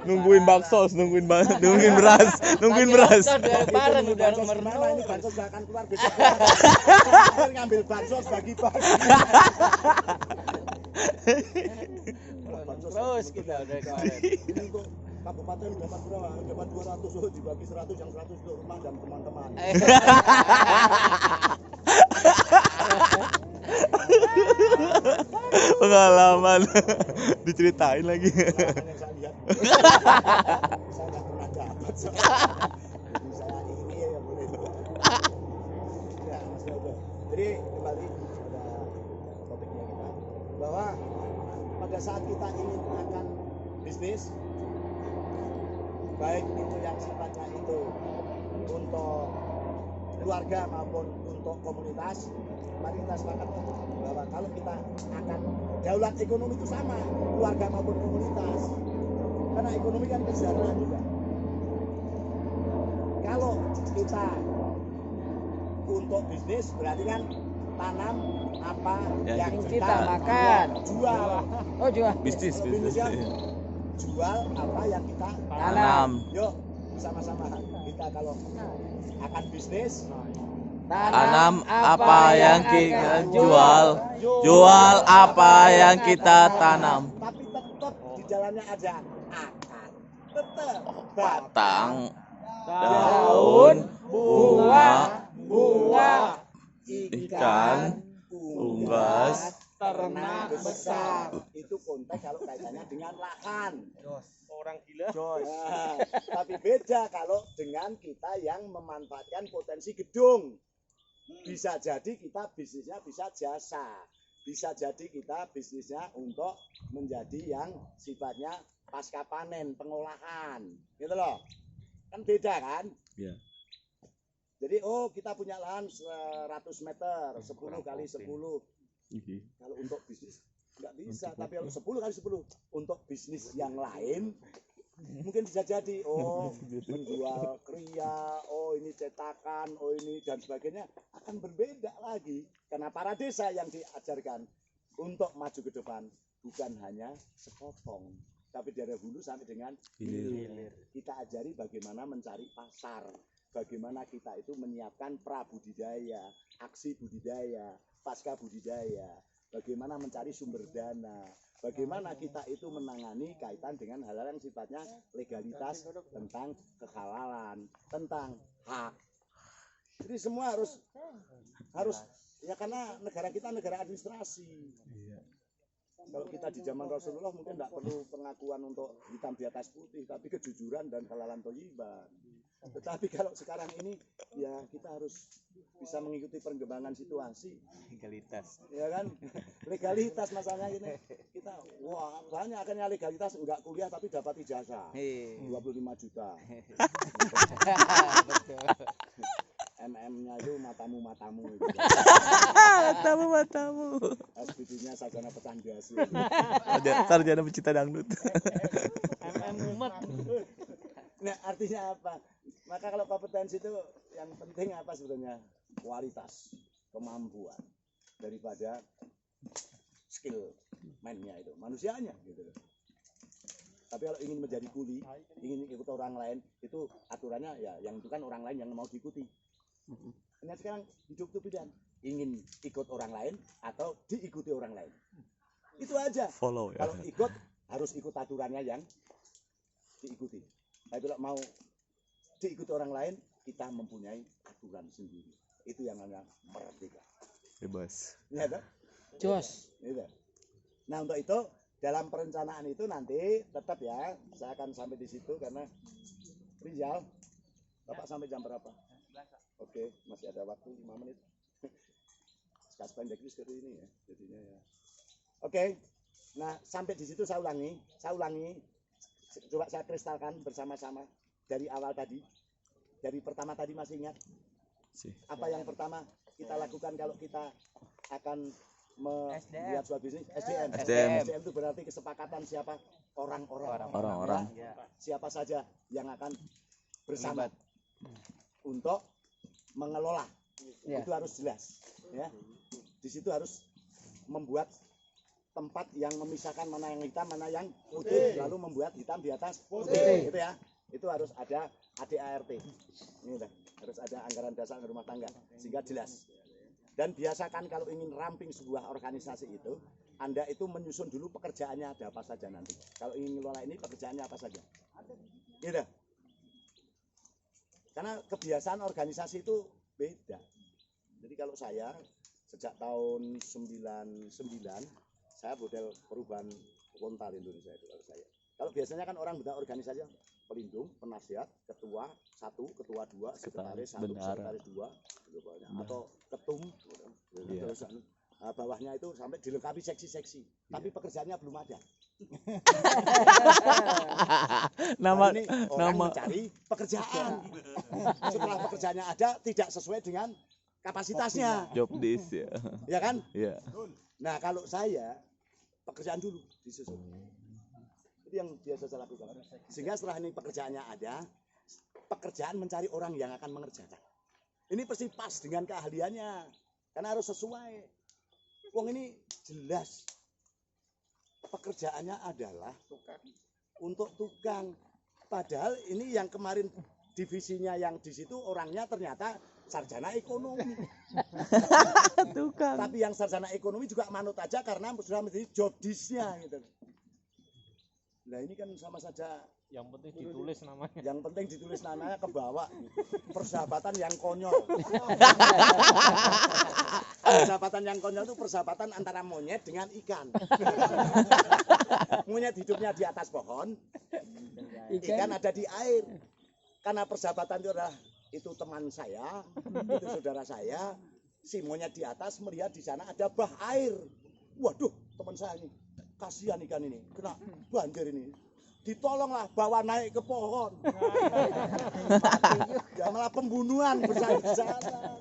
Nungguin bakso, nungguin beras. Bareng udah Bansos merenung. kemana? Ini bansos gak akan keluar besok. Ngambil bansos bagi-bagi. Terus kita udah kemarin. Ini untuk kabupaten dapat berapa? Dapat 200, oh, dibagi 100, yang 100 untuk rumah dan teman-teman. Pengalaman diceritain lagi. Pengalaman yang saya lihat. Saya nggak pernah dapat. Jadi saya ini ya boleh. Ya, Mas Dodo. Jadi kembali pada topiknya kita, bahwa pada saat kita ingin akan bisnis, baik itu yang sifatnya itu untuk keluarga maupun untuk komunitas, mari kita sepakat bahwa kalau kita akan daulat ekonomi itu sama keluarga maupun komunitas, karena ekonomi kan kesejahteraan juga. Kalau kita untuk bisnis berarti kan tanam apa yang kita makan, jual. Oh jual. Bisnis. Jual apa yang kita Tanam. Yuk sama-sama kita kalau akan bisnis, Tanam apa yang kita jual. Jual apa yang kita tanam. tapi tetap di jalannya ada akar, tetap Batang, Daun, bunga, ikan, unggas, ternak besar. Itu konteks kalau kaitannya dengan lahan. Orang gila. Nah, tapi beda kalau dengan kita yang memanfaatkan potensi gedung. Bisa jadi kita bisnisnya bisa jasa. Bisa jadi kita bisnisnya untuk menjadi yang sifatnya pasca panen, pengolahan. Gitu loh. Kan beda kan? Iya. Jadi kita punya lahan 100 meter, 10 kali 10. Kalau untuk bisnis nggak bisa, tapi kalau 10 kali 10 untuk bisnis yang lain mungkin bisa jadi. Oh, menjual kria, oh ini cetakan, oh ini dan sebagainya akan berbeda lagi. Karena para desa yang diajarkan untuk maju ke depan bukan hanya sepotong, tapi dari hulu sampai dengan hilir. Kita ajari bagaimana mencari pasar, bagaimana kita itu menyiapkan prabudidaya, aksi budidaya, pasca budidaya, bagaimana mencari sumber dana, bagaimana kita itu menangani kaitan dengan hal-hal yang sifatnya legalitas, tentang kehalalan, tentang hak. Jadi semua harus ya, karena negara kita negara administrasi. Kalau kita di zaman Rasulullah mungkin tidak perlu pengakuan untuk hitam di atas putih, tapi kejujuran dan halalan thayyiban. Tetapi kalau sekarang ini ya kita harus bisa mengikuti perkembangan situasi. Legalitas. Ya kan? Legalitas masalahnya ini. Kita wah, banyak akhirnya legalitas enggak kuliah tapi dapat ijazah. 25 juta. MM-nya itu matamu itu. Matamu. SPD-nya sarjana pecahan gas. Sarjana pecinta dangdut. Umat. Nah, artinya apa? Maka kalau kompetensi itu yang penting apa sebetulnya? Kualitas, kemampuan daripada skill mainnya itu, manusianya gitu. Tapi kalau ingin menjadi kuli, ingin ikut orang lain, itu aturannya ya yang itu kan orang lain yang mau diikuti. Nah sekarang hidup itu pilihan, ingin ikut orang lain atau diikuti orang lain. Itu aja. Follow ya. Kalau ikut harus ikut aturannya yang diikuti. Tapi kalau mau diikuti orang lain, kita mempunyai aturan sendiri. Itu yang namanya merdeka. Bebas. Ya kan? Jos. Gitu. Nah untuk itu dalam perencanaan itu nanti tetap ya, saya akan sampai di situ karena Rizal, Bapak sampai jam berapa? Oke, masih ada waktu 5 menit. Sekas pendek seperti ini ya, jadinya ya. Oke, nah sampai di situ saya ulangi, coba saya kristalkan bersama-sama dari awal tadi, dari pertama tadi masih ingat? Apa yang pertama kita lakukan kalau kita akan melihat sebuah bisnis? SDM. SDM itu berarti kesepakatan siapa? Orang-orang. Ya. Siapa saja yang akan bersama untuk mengelola. Ya. Itu harus jelas. Ya. Di situ harus membuat tempat yang memisahkan mana yang hitam, mana yang putih, lalu membuat hitam di atas putih. Gitu ya. Itu harus ada ADART. Ini udah, harus ada anggaran dasar rumah tangga sehingga jelas. Dan biasakan kalau ingin ramping sebuah organisasi itu, Anda itu menyusun dulu pekerjaannya ada apa saja nanti. Kalau ingin ngelola ini pekerjaannya apa saja. Gitu. Karena kebiasaan organisasi itu beda. Jadi kalau saya sejak tahun 99 saya model perubahan Kontal Indonesia itu kalau saya. Kalau biasanya kan orang bentuk organisasi pelindung, penasihat, ketua 1, ketua 2, sekretaris 1, sekretaris 2, atau ketum, terus bawahnya itu sampai dilengkapi seksi-seksi. Tapi pekerjaannya belum ada. Nama ini orang mencari pekerjaan. Setelah pekerjaannya ada tidak sesuai dengan kapasitasnya. job desk ya. Ya kan? Iya. Nah, kalau saya pekerjaan dulu disusun. Itu yang biasa saya lakukan. Sehingga setelah ini pekerjaannya ada, pekerjaan mencari orang yang akan mengerjakan. Ini pasti pas dengan keahliannya. Karena harus sesuai. Wong ini jelas. Pekerjaannya adalah untuk tukang. Padahal ini yang kemarin divisinya yang di situ orangnya ternyata sarjana ekonomi. Tukang. Tapi yang sarjana ekonomi juga manut aja karena sudah menjadi job desk-nya gitu. Nah ini kan sama saja. Yang penting ditulis namanya. Yang penting ditulis namanya ke bawah. Persahabatan yang konyol. Persahabatan yang konyol itu persahabatan antara monyet dengan ikan. Monyet hidupnya di atas pohon, ikan ada di air. Karena persahabatan itu adalah itu teman saya, itu saudara saya. Si monyet di atas melihat di sana ada bah air. Waduh, teman saya ini kasihan ikan ini kena banjir ini. Ditolonglah bawa naik ke pohon. Ya malah pembunuhan besar-besaran.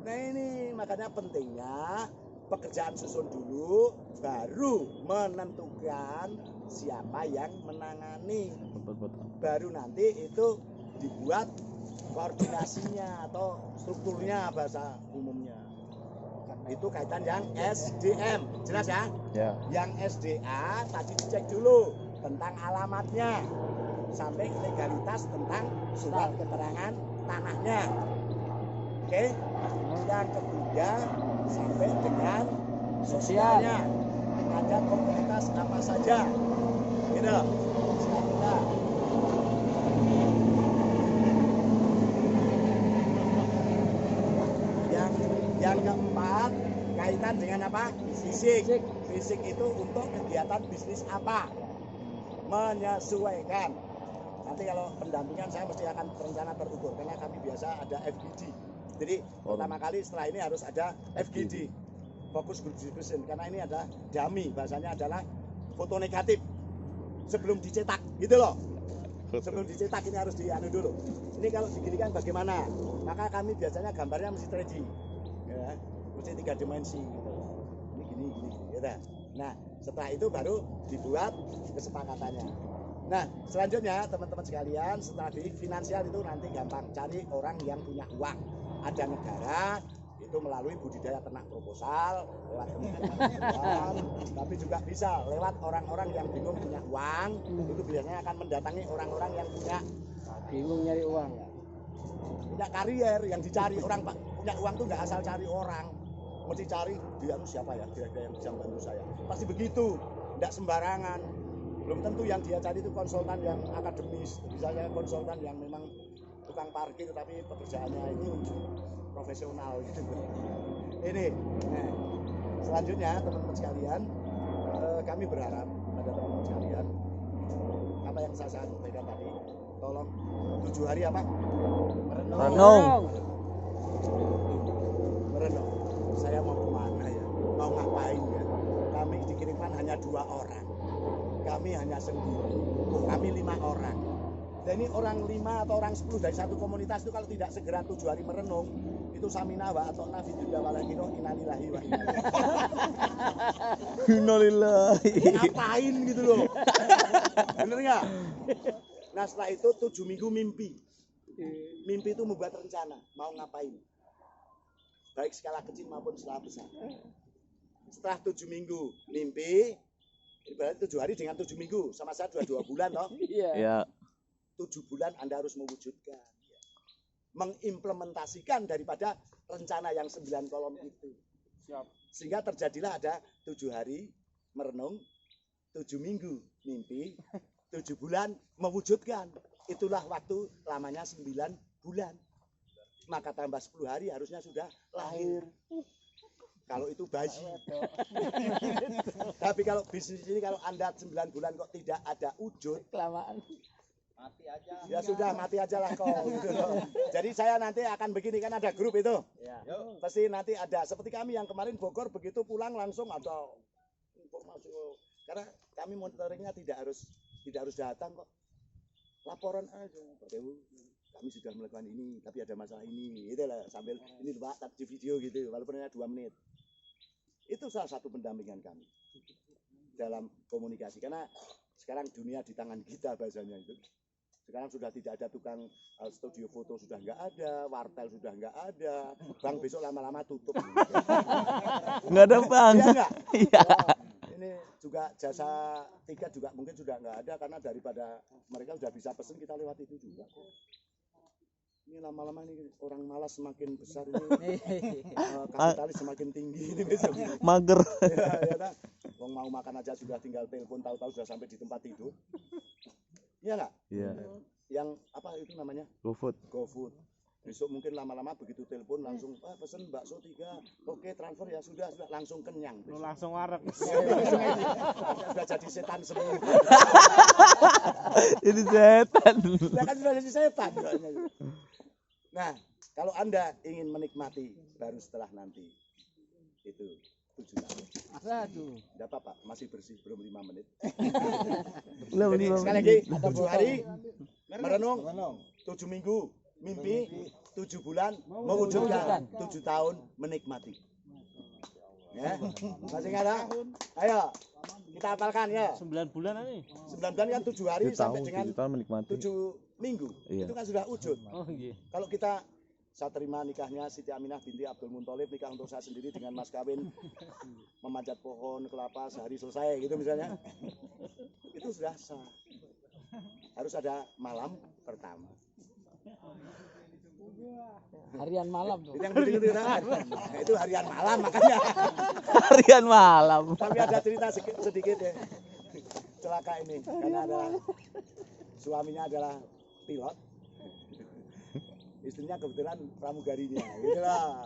Nah ini makanya pentingnya pekerjaan susun dulu, baru menentukan siapa yang menangani. Baru nanti itu dibuat koordinasinya atau strukturnya bahasa umumnya. Itu kaitan yang SDM, jelas ya? Ya. Yang SDA tadi dicek dulu tentang alamatnya sampai legalitas tentang surat keterangan tanahnya. Oke. Yang ketiga sampai dengan sosialnya. Ada komunitas apa saja. Gitu. Kita. Yang keempat kaitan dengan apa? Fisik. Fisik itu untuk kegiatan bisnis apa? Menyesuaikan. Nanti kalau pendampingan saya mesti akan berencana terukur karena kami biasa ada FGD. Jadi pertama kali setelah ini harus ada FGD, Focus Group Discussion, karena ini adalah dummy, bahasanya adalah foto negatif sebelum dicetak, gitu loh. Sebelum dicetak ini harus dianu dulu. Ini kalau diginikan bagaimana? Maka kami biasanya gambarnya mesti 3D, ya, mesti 3 dimensi. Gitu. Ini gini, gitu. Nah, setelah itu baru dibuat kesepakatannya. Nah, selanjutnya teman-teman sekalian, setelah di finansial itu nanti gampang cari orang yang punya uang. Ada negara itu melalui budidaya ternak proposal, lewat kementerian, tapi juga bisa lewat orang-orang yang bingung punya uang. Itu biasanya akan mendatangi orang-orang yang bingung nyari uang. Punya karier yang dicari orang, Pak. Punya uang tuh nggak asal cari orang, mesti cari dia tuh siapa ya, kira-kira yang bisa membantu saya. Pasti begitu, nggak sembarangan. Belum tentu yang dia cari itu konsultan yang akademis, bisa saya konsultan yang memang tukang parkir tapi pekerjaannya itu profesional gitu. Ini, nah, selanjutnya teman-teman sekalian, kami berharap pada teman-teman sekalian apa yang saya sampaikan tadi, tolong 7 hari apa? Renung. Merenung. Saya mau kemana ya? Mau ngapain ya? Kami dikirimkan hanya 2 orang. Kami hanya sendiri. Kami 5 orang. Dan ini orang 5 atau orang 10 dari satu komunitas itu kalau tidak segera 7 hari merenung, itu samina wa atau nafi juga walakino innalillahi wa inna ilaihi. Innalillahi. Ngapain gitu loh. Bener nggak? Nah setelah itu 7 minggu mimpi. Mimpi itu membuat rencana mau ngapain, baik skala kecil maupun skala besar. Setelah 7 minggu mimpi, berarti 7 hari dengan 7 minggu sama saya 2 bulan toh. Ya. 7 bulan Anda harus mewujudkan, mengimplementasikan daripada rencana yang 9 kolom itu. Sehingga terjadilah ada 7 hari merenung, 7 minggu mimpi, 7 bulan mewujudkan. Itulah waktu lamanya 9 bulan. Maka tambah 10 hari harusnya sudah lahir. Kalau itu bayi. Tapi kalau bisnis ini kalau Anda 9 bulan kok tidak ada wujud, Kelamaan. Mati aja. ya sudah mati aja lah kau gitu loh. Jadi saya nanti akan begini, kan ada grup itu. Pasti nanti ada seperti kami yang kemarin Bogor, begitu pulang langsung ada informasi. Karena kami monitoringnya tidak harus datang kok. Laporan aja. Kami sudah melakukan ini, tapi ada masalah ini. Itulah sambil ini Pak, tapi di video gitu, walaupun hanya 2 menit. Itu salah satu pendampingan kami dalam komunikasi. Karena sekarang dunia di tangan kita bahasanya itu. Sekarang sudah tidak ada tukang studio foto, sudah nggak ada, wartel sudah nggak ada, bank besok lama-lama tutup. Nggak ada bang. Iya nggak? Iya. Ini juga jasa tiket juga mungkin sudah nggak ada karena daripada mereka sudah bisa pesen, kita lewat itu juga. Ini lama-lama nih orang malas semakin besar ini, kapitalis semakin tinggi ini besok. Mager. Ya, wong mau makan aja sudah tinggal telepon, tahu-tahu sudah sampai di tempat tidur. Iya nggak? Iya. Yang apa itu namanya? GoFood. Besok mungkin lama-lama begitu telepon langsung pesen bakso 3, oke transfer ya sudah langsung kenyang. Langsung wareg. Sudah jadi setan semua. Jadi setan. Ya kan sudah jadi setan. Nah, kalau Anda ingin menikmati baru setelah nanti itu 7 tahun. Aduh. Enggak apa-apa, masih bersih, belum 5 menit. Belum Jadi 5 sekali menit. lagi 7 hari merenung, 7 minggu mimpi, 7 bulan mewujudkan, 7 tahun menikmati. Ya, masih nggak ada? Ayo, kita hafalkan ya. 9 bulan nih. 9 bulan kan 7 hari sampai dengan 7 tahun menikmati. 7 minggu. Iya. Itu kan sudah wujud. Oh iya. Kalau kita saya terima nikahnya Siti Aminah binti Abdul Munthalib, nikah untuk saya sendiri dengan mas kawin, memanjat pohon kelapa sehari selesai gitu misalnya, itu sudah sah. Harus ada malam pertama. Harian malam tuh. Itu yang gitu kan? Nah, itu harian malam makanya. Harian malam. Tapi ada cerita sedikit ya. Celaka ini karena adalah suaminya adalah pilot. Istrinya kebetulan pramugarinya, gitu lah.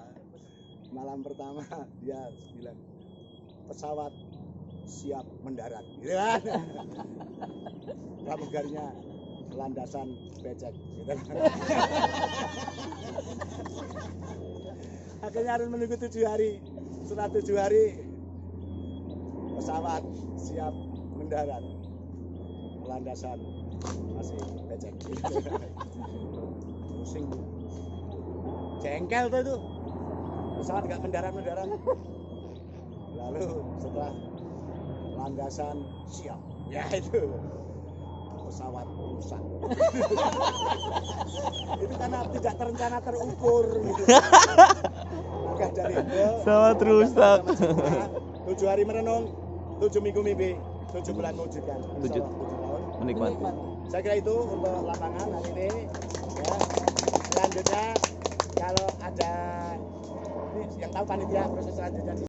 Malam pertama dia bilang pesawat siap mendarat, gitu kan. Pramugarinya landasan becek, gitu. Akhirnya harus menunggu 7 hari. Setelah 7 hari pesawat siap mendarat, landasan masih becek. Pusing, jengkel tuh itu pesawat nggak mendarat. Lalu setelah landasan siap, ya itu pesawat rusak. Itu karena tidak terencana terukur gitu. Maka dari itu Pesawat rusak. 7 hari merenung, 7 minggu mimpi, 7 bulan mewujudkan. 7 tahun menikmati. saya kira itu untuk lapangan hari ini ya. Selanjutnya kalau ada ini yang tahu panitia proses selanjutnya